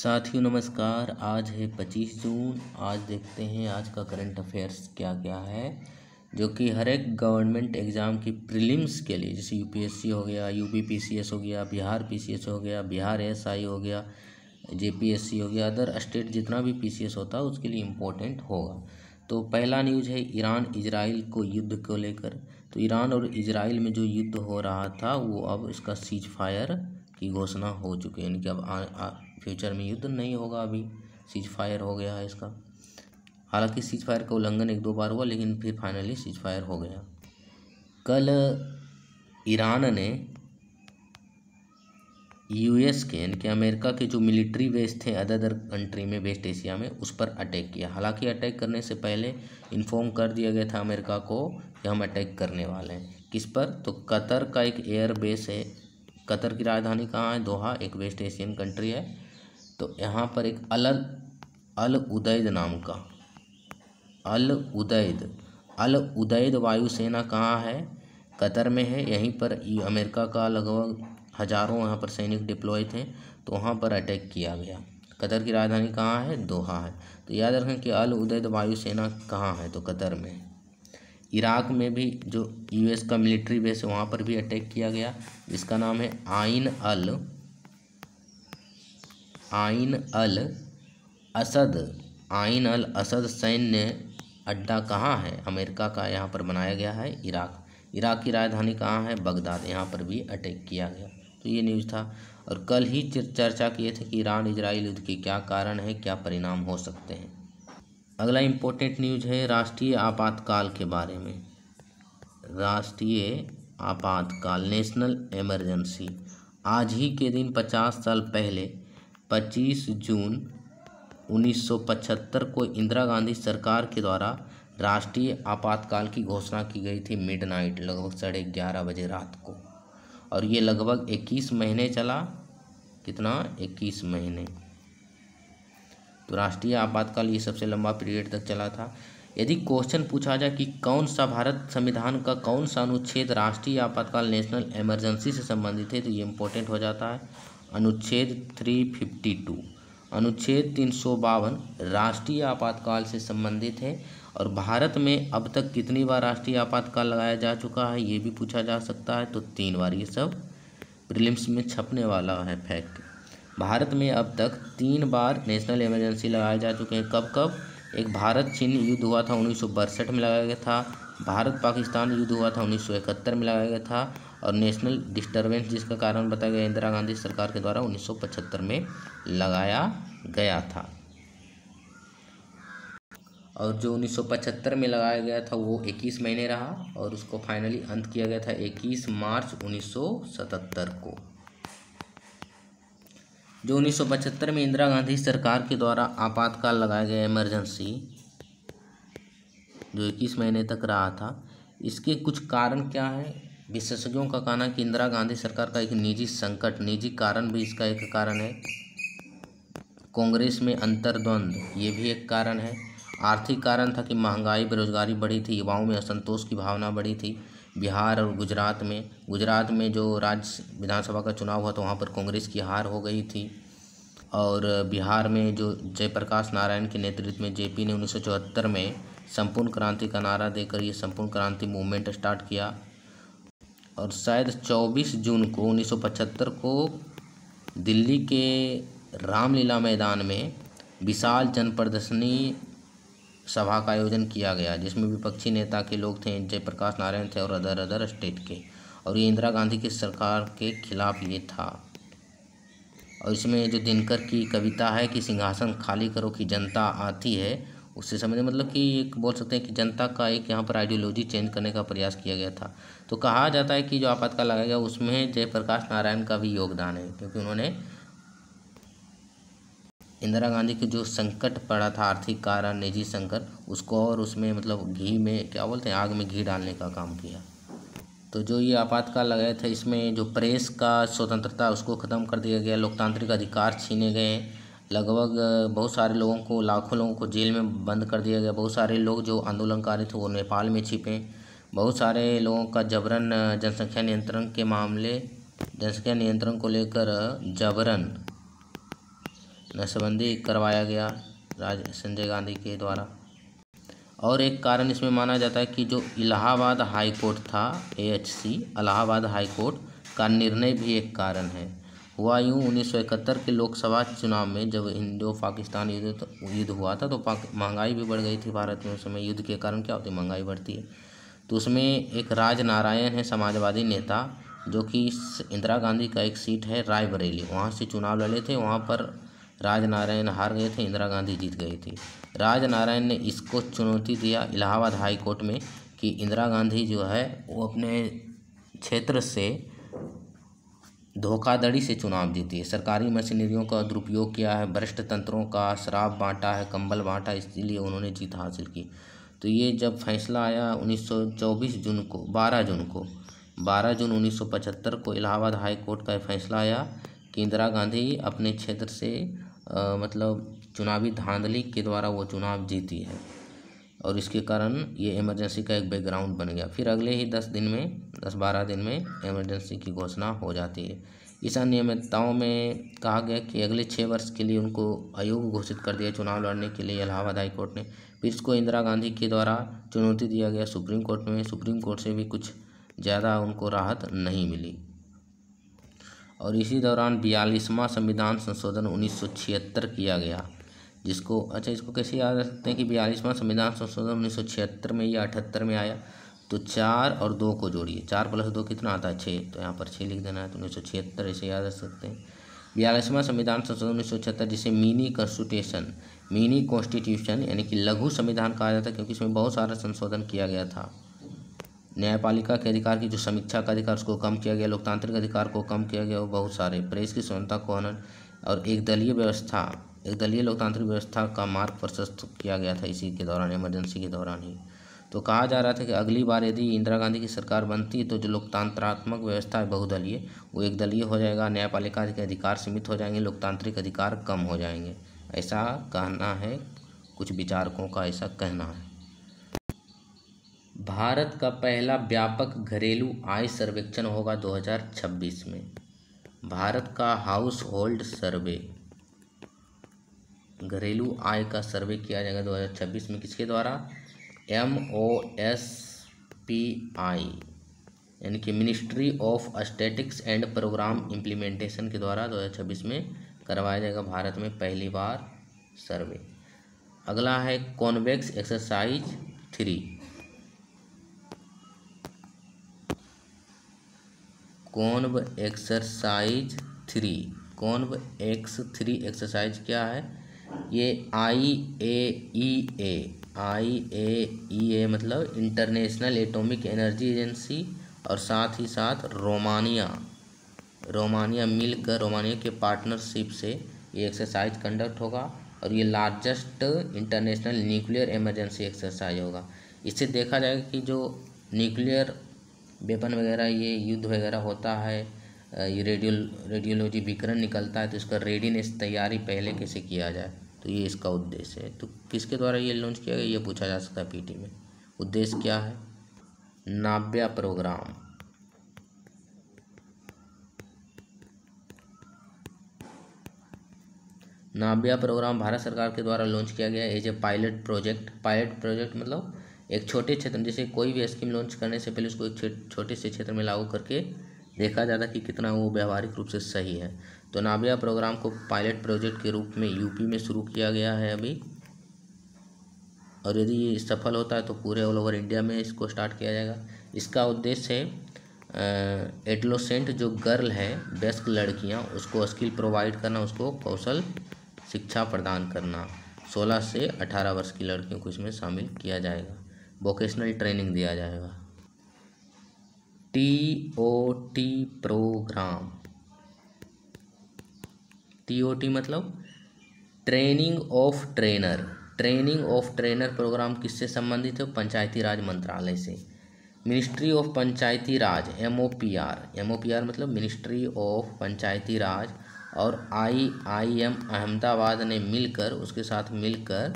साथियों नमस्कार। आज है 25 जून। आज देखते हैं आज का करंट अफेयर्स क्या क्या है, जो कि हर एक गवर्नमेंट एग्ज़ाम की प्रीलिम्स के लिए, जैसे यूपीएससी हो गया, यूपी पीसीएस हो गया, बिहार पीसीएस हो गया, बिहार एसआई हो गया, जेपीएससी हो गया, अदर स्टेट जितना भी पीसीएस होता है उसके लिए इम्पोर्टेंट होगा। तो पहला न्यूज़ है ईरान इजराइल को युद्ध को लेकर। तो ईरान और इजराइल में जो युद्ध हो रहा था वो अब इसका सीज फायर की घोषणा हो चुकी है, यानी कि अब फ्यूचर में युद्ध नहीं होगा। अभी सीज फायर हो गया है इसका। हालांकि सीज फायर का उल्लंघन एक दो बार हुआ, लेकिन फिर फाइनली सीज फायर हो गया। कल ईरान ने यूएस के, यानी कि अमेरिका के जो मिलिट्री बेस थे अदर कंट्री में, वेस्ट एशिया में, उस पर अटैक किया। हालांकि अटैक करने से पहले इन्फॉर्म कर दिया गया था अमेरिका को कि हम अटैक करने वाले हैं। किस पर? तो कतर का एक एयर बेस है। कतर की राजधानी कहाँ है? दोहा, एक वेस्ट एशियन कंट्री है। तो यहाँ पर एक अल उदैद नाम का अल उदैद वायुसेना कहाँ है? कतर में है। यहीं पर अमेरिका का लगभग हज़ारों यहाँ पर सैनिक डिप्लॉय थे, तो वहाँ पर अटैक किया गया। कतर की राजधानी कहाँ है? दोहा है। तो याद रखें कि अल उदैद वायुसेना कहाँ है? तो कतर में। इराक में भी जो यूएस का मिलिट्री बेस है वहाँ पर भी अटैक किया गया, जिसका नाम है आइन अल असद सैन्य अड्डा कहाँ है? अमेरिका का यहाँ पर बनाया गया है इराक की राजधानी कहाँ है? बगदाद। यहाँ पर भी अटैक किया गया। तो ये न्यूज़ था। और कल ही चर्चा किए थे कि ईरान इजराइल युद्ध के क्या कारण है, क्या परिणाम हो सकते हैं। अगला इम्पोर्टेंट न्यूज़ है राष्ट्रीय आपातकाल के बारे में। राष्ट्रीय आपातकाल, नेशनल इमरजेंसी। आज ही के दिन 50 साल पहले 25 जून 1975 को इंदिरा गांधी सरकार के द्वारा राष्ट्रीय आपातकाल की घोषणा की गई थी, मिडनाइट, लगभग 11:30 बजे रात को। और ये लगभग 21 महीने चला। कितना? 21 महीने। तो राष्ट्रीय आपातकाल ये सबसे लंबा पीरियड तक चला था। यदि क्वेश्चन पूछा जाए कि कौन सा भारत संविधान का कौन सा अनुच्छेद राष्ट्रीय आपातकाल, नेशनल इमरजेंसी से संबंधित है, तो ये इम्पोर्टेंट हो जाता है अनुच्छेद 352। अनुच्छेद 352 राष्ट्रीय आपातकाल से संबंधित है। और भारत में अब तक कितनी बार राष्ट्रीय आपातकाल लगाया जा चुका है, ये भी पूछा जा सकता है। तो 3 बार। ये सब प्रीलिम्स में छपने वाला है फैक्ट। भारत में अब तक 3 बार नेशनल इमरजेंसी लगाए जा चुके हैं। कब कब? एक भारत चीन युद्ध हुआ था 1962 में लगाया गया था। भारत पाकिस्तान युद्ध हुआ था 1971 में लगाया गया था। और नेशनल डिस्टर्बेंस जिसका कारण बताया गया इंदिरा गांधी सरकार के द्वारा 1975 में लगाया गया था। और जो 1975 में लगाया गया था वो 21 महीने रहा, और उसको फाइनली अंत किया गया था 21 मार्च 1977 को। जो 1975 में इंदिरा गांधी सरकार के द्वारा आपातकाल लगाया गया इमरजेंसी, जो 21 महीने तक रहा था, इसके कुछ कारण क्या है? विशेषज्ञों का कहना है कि इंदिरा गांधी सरकार का एक निजी संकट, निजी कारण भी इसका एक कारण है। कांग्रेस में अंतर्द्वंद, ये भी एक कारण है। आर्थिक कारण था कि महंगाई, बेरोजगारी बढ़ी थी, युवाओं में असंतोष की भावना बढ़ी थी। बिहार और गुजरात में जो राज्य विधानसभा का चुनाव हुआ तो वहाँ पर कांग्रेस की हार हो गई थी। और बिहार में जो जयप्रकाश नारायण के नेतृत्व में जेपी ने 1974 में संपूर्ण क्रांति का नारा देकर ये संपूर्ण क्रांति मूवमेंट स्टार्ट किया। और शायद 24 जून को 1975 को दिल्ली के रामलीला मैदान में विशाल जन प्रदर्शनी सभा का आयोजन किया गया, जिसमें विपक्षी नेता के लोग थे, जयप्रकाश नारायण थे और अदर स्टेट के। और ये इंदिरा गांधी की सरकार के खिलाफ ये था। और इसमें जो दिनकर की कविता है कि सिंहासन खाली करो कि जनता आती है, उससे समझे, मतलब कि एक बोल सकते हैं कि जनता का एक यहाँ पर आइडियोलॉजी चेंज करने का प्रयास किया गया था। तो कहा जाता है कि जो आपातकाल लगाया गया उसमें जयप्रकाश नारायण का भी योगदान है, क्योंकि उन्होंने इंदिरा गांधी के जो संकट पड़ा था, आर्थिक कारण, निजी संकट, उसको और उसमें मतलब घी में, क्या बोलते हैं, आग में घी डालने का काम किया। तो जो ये आपातकाल लगाया था, इसमें जो प्रेस का स्वतंत्रता उसको ख़त्म कर दिया गया, लोकतांत्रिक अधिकार छीने गए, लगभग बहुत सारे लोगों को, लाखों लोगों को जेल में बंद कर दिया गया। बहुत सारे लोग जो आंदोलनकारी थे वो नेपाल में छिपे। बहुत सारे लोगों का जबरन जनसंख्या नियंत्रण को लेकर जबरन नशबंदी करवाया गया संजय गांधी के द्वारा। और एक कारण इसमें माना जाता है कि जो इलाहाबाद हाई कोर्ट था, AHC इलाहाबाद हाई कोर्ट का निर्णय भी एक कारण है। हुआ यूँ 1971 के लोकसभा चुनाव में जब इंडो पाकिस्तान युद्ध हुआ था तो महंगाई भी बढ़ गई थी भारत में। उस समय युद्ध के कारण क्या होती है, महंगाई बढ़ती है। तो उसमें एक राजनारायण है समाजवादी नेता, जो कि इंदिरा गांधी का एक सीट है रायबरेली, वहाँ से चुनाव लड़े थे। वहाँ पर राजनारायण हार गए थे, इंदिरा गांधी जीत गई थी। राजनारायण ने इसको चुनौती दिया इलाहाबाद हाई कोर्ट में कि इंदिरा गांधी जो है वो अपने क्षेत्र से धोखाधड़ी से चुनाव जीती है, सरकारी मशीनरियों का दुरुपयोग किया है, भ्रष्ट तंत्रों का शराब बांटा है, कंबल बांटा, इसलिए उन्होंने जीत हासिल की। तो ये जब फैसला आया 12 जून 1975 को इलाहाबाद हाई कोर्ट का फैसला आया कि इंदिरा गांधी अपने क्षेत्र से मतलब चुनावी धांधली के द्वारा वो चुनाव जीती है, और इसके कारण ये इमरजेंसी का एक बैकग्राउंड बन गया। फिर अगले ही 10-12 दिन में इमरजेंसी की घोषणा हो जाती है। इस अनियमितताओं में कहा गया कि अगले 6 वर्ष के लिए उनको अयोग्य घोषित कर दिया चुनाव लड़ने के लिए इलाहाबाद हाई कोर्ट ने। फिर इसको इंदिरा गांधी के द्वारा चुनौती दिया गया सुप्रीम कोर्ट में। सुप्रीम कोर्ट से भी कुछ ज़्यादा उनको राहत नहीं मिली। और इसी दौरान 42वां संविधान संशोधन 1976 किया गया, जिसको इसको कैसे याद रख सकते हैं कि 42वां संविधान संशोधन 1976 में या 78 में आया। तो 4 और 2 को जोड़िए, 4 + 2 कितना आता है, 6। तो यहाँ पर 6 लिख देना है, तो 1976 ऐसे याद रख सकते हैं। 42वां संविधान संशोधन 1976 जिसे मिनी कॉन्स्टिट्यूशन यानी कि लघु संविधान कहा जाता है, क्योंकि इसमें बहुत सारा संशोधन किया गया था। न्यायपालिका के अधिकार की जो समीक्षा का अधिकार उसको कम किया गया, लोकतांत्रिक अधिकार को कम किया गया, और बहुत सारे प्रेस की स्वतंत्रता को हनन, और एक दलीय लोकतांत्रिक व्यवस्था का मार्ग प्रशस्त किया गया था इसी के दौरान, इमरजेंसी के दौरान ही। तो कहा जा रहा था कि अगली बार यदि इंदिरा गांधी की सरकार बनती तो जो लोकतंत्रात्मक व्यवस्था है बहुदलीय, वो एक दलीय हो जाएगा, न्यायपालिका के अधिकार सीमित हो जाएंगे, लोकतांत्रिक अधिकार कम हो जाएंगे, ऐसा कहना है, कुछ विचारकों का ऐसा कहना है। भारत का पहला व्यापक घरेलू आय सर्वेक्षण होगा 2026 में। भारत का हाउस होल्ड सर्वे, घरेलू आय का सर्वे किया जाएगा 2026 में, किसके द्वारा, MOSPI यानी कि ministry of statistics and programme implementation के द्वारा 2026 में करवाया जाएगा भारत में पहली बार सर्वे। अगला है convex exercise 3। Conv exercise 3 exercise क्या है, ये IAEA मतलब इंटरनेशनल एटॉमिक एनर्जी एजेंसी, और साथ ही साथ रोमानिया मिलकर, रोमानिया के पार्टनरशिप से ये एक्सरसाइज कंडक्ट होगा, और ये largest international nuclear emergency exercise होगा। इससे देखा जाएगा कि जो न्यूक्लियर वेपन वगैरह, ये युद्ध वगैरह होता है, ये रेडियोलॉजी विकिरण निकलता है, तो इसका रेडीनेस तैयारी पहले कैसे किया जाए, तो ये इसका उद्देश्य है। तो किसके द्वारा ये लॉन्च किया गया, ये पूछा जा सकता है पीटी में। उद्देश्य क्या है, नाव्या प्रोग्राम। नाव्या प्रोग्राम भारत सरकार के द्वारा लॉन्च किया गया एज ए पायलट प्रोजेक्ट मतलब एक छोटे क्षेत्र, जैसे कोई भी स्कीम लॉन्च करने से पहले उसको एक छोटे से क्षेत्र में लागू करके देखा जाता कि कितना वो व्यवहारिक रूप से सही है। तो नाव्या प्रोग्राम को पायलट प्रोजेक्ट के रूप में यूपी में शुरू किया गया है अभी, और यदि ये सफल होता है तो पूरे ऑल ओवर इंडिया में इसको स्टार्ट किया जाएगा। इसका उद्देश्य है एडोलेसेंट जो गर्ल है, वयस्क लड़कियां, उसको स्किल प्रोवाइड करना, उसको कौशल शिक्षा प्रदान करना। 16 से 18 वर्ष की लड़कियों को इसमें शामिल किया जाएगा, वोकेशनल ट्रेनिंग दिया जाएगा। TOT प्रोग्राम, TOT मतलब ट्रेनिंग ऑफ ट्रेनर प्रोग्राम किससे संबंधित है, पंचायती राज मंत्रालय से। Ministry of Panchayati Raj MOPR मतलब मिनिस्ट्री ऑफ पंचायती राज और IIM अहमदाबाद ने मिलकर, उसके साथ मिलकर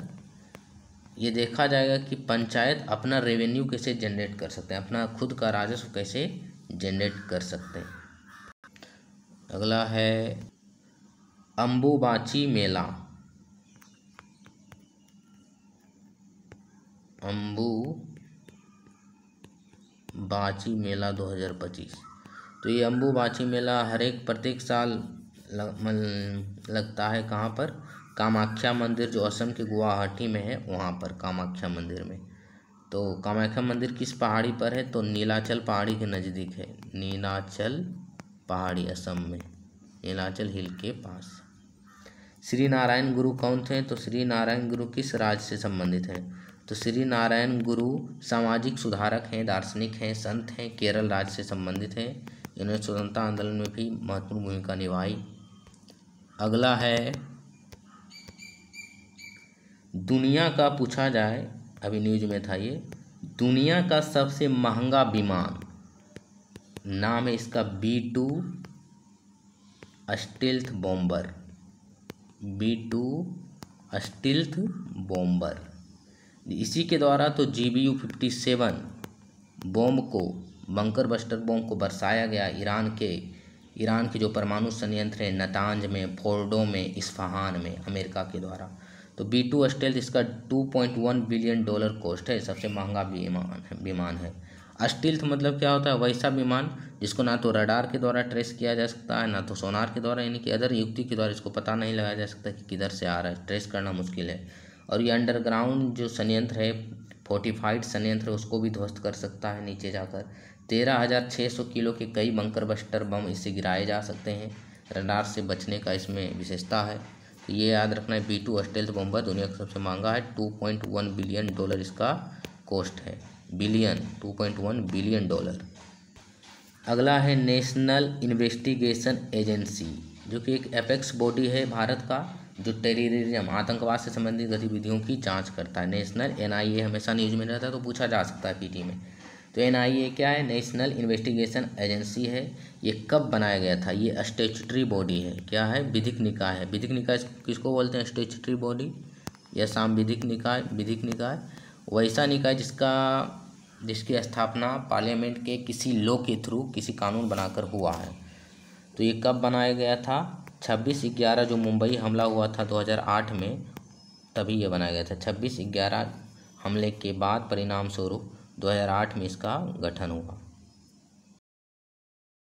ये देखा जाएगा कि पंचायत अपना रेवेन्यू कैसे जनरेट कर सकते हैं, अपना खुद का राजस्व कैसे जनरेट कर सकते हैं। अगला है अम्बुबाची मेला, अम्बुबाची मेला 2025। तो ये अम्बुबाची मेला प्रत्येक साल लगता है कहाँ पर? कामाख्या मंदिर, जो असम के गुवाहाटी में है, वहाँ पर कामाख्या मंदिर में। तो कामाख्या मंदिर किस पहाड़ी पर है? तो नीलाचल पहाड़ी के नज़दीक है। नीलाचल पहाड़ी असम में, नीलाचल हिल के पास। श्री नारायण गुरु कौन थे? तो श्री नारायण गुरु किस राज्य से संबंधित हैं? तो श्री नारायण गुरु सामाजिक सुधारक हैं, दार्शनिक हैं, संत हैं, केरल राज्य से संबंधित हैं। इन्होंने स्वतंत्रता आंदोलन में भी महत्वपूर्ण भूमिका निभाई। अगला है, दुनिया का पूछा जाए, अभी न्यूज में था ये, दुनिया का सबसे महंगा विमान, नाम है इसका B-2 stealth bomber, B-2 stealth bomber. इसी के द्वारा तो GBU-57 बॉम्ब को, बंकर बस्टर बॉम्ब को बरसाया गया ईरान के जो परमाणु संयंत्र है नतांज में, फोर्डो में, इस्फहान में, अमेरिका के द्वारा। तो B-2 स्टेल्थ इसका $2.1 बिलियन कॉस्ट है, सबसे महंगा विमान है। स्टील्थ मतलब क्या होता है? वैसा विमान जिसको ना तो रडार के द्वारा ट्रेस किया जा सकता है, ना तो सोनार के द्वारा, यानी कि अदर युक्ति के द्वारा इसको पता नहीं लगाया जा सकता कि किधर से आ रहा है, ट्रेस करना मुश्किल है। और ये अंडरग्राउंड जो संयंत्र है, फोर्टिफाइड संयंत्र है, उसको भी ध्वस्त कर सकता है नीचे जाकर। 13,600 किलो के कई बंकर बस्टर बम इससे गिराए जा सकते हैं। रडार से बचने का इसमें विशेषता है। तो ये याद रखना है, B-2 स्टेल्थ बॉम्बर दुनिया का सबसे महंगा है। $2.1 बिलियन इसका कॉस्ट है, बिलियन, $2.1 बिलियन। अगला है नेशनल इन्वेस्टिगेशन एजेंसी, जो कि एक एपेक्स बॉडी है भारत का, जो टेररिज्म, आतंकवाद से संबंधित गतिविधियों की जांच करता है। नेशनल, NIA हमेशा न्यूज में रहता है तो पूछा जा सकता है PT में। तो NIA क्या है? नेशनल इन्वेस्टिगेशन एजेंसी है। ये कब बनाया गया था? ये स्टैट्यूटरी बॉडी है। क्या है? विधिक निकाय है। विधिक निकाय किसको बोलते हैं? स्टैट्यूटरी बॉडी या सांविधिक निकाय, विधिक निकाय। वैसा निकाय जिसकी स्थापना पार्लियामेंट के किसी लॉ के थ्रू, किसी कानून बनाकर हुआ है। तो ये कब बनाया गया था? 26/11 जो मुंबई हमला हुआ था 2008 में, तभी ये बनाया गया था। 26/11 हमले के बाद परिणाम स्वरूप 2008 में इसका गठन हुआ।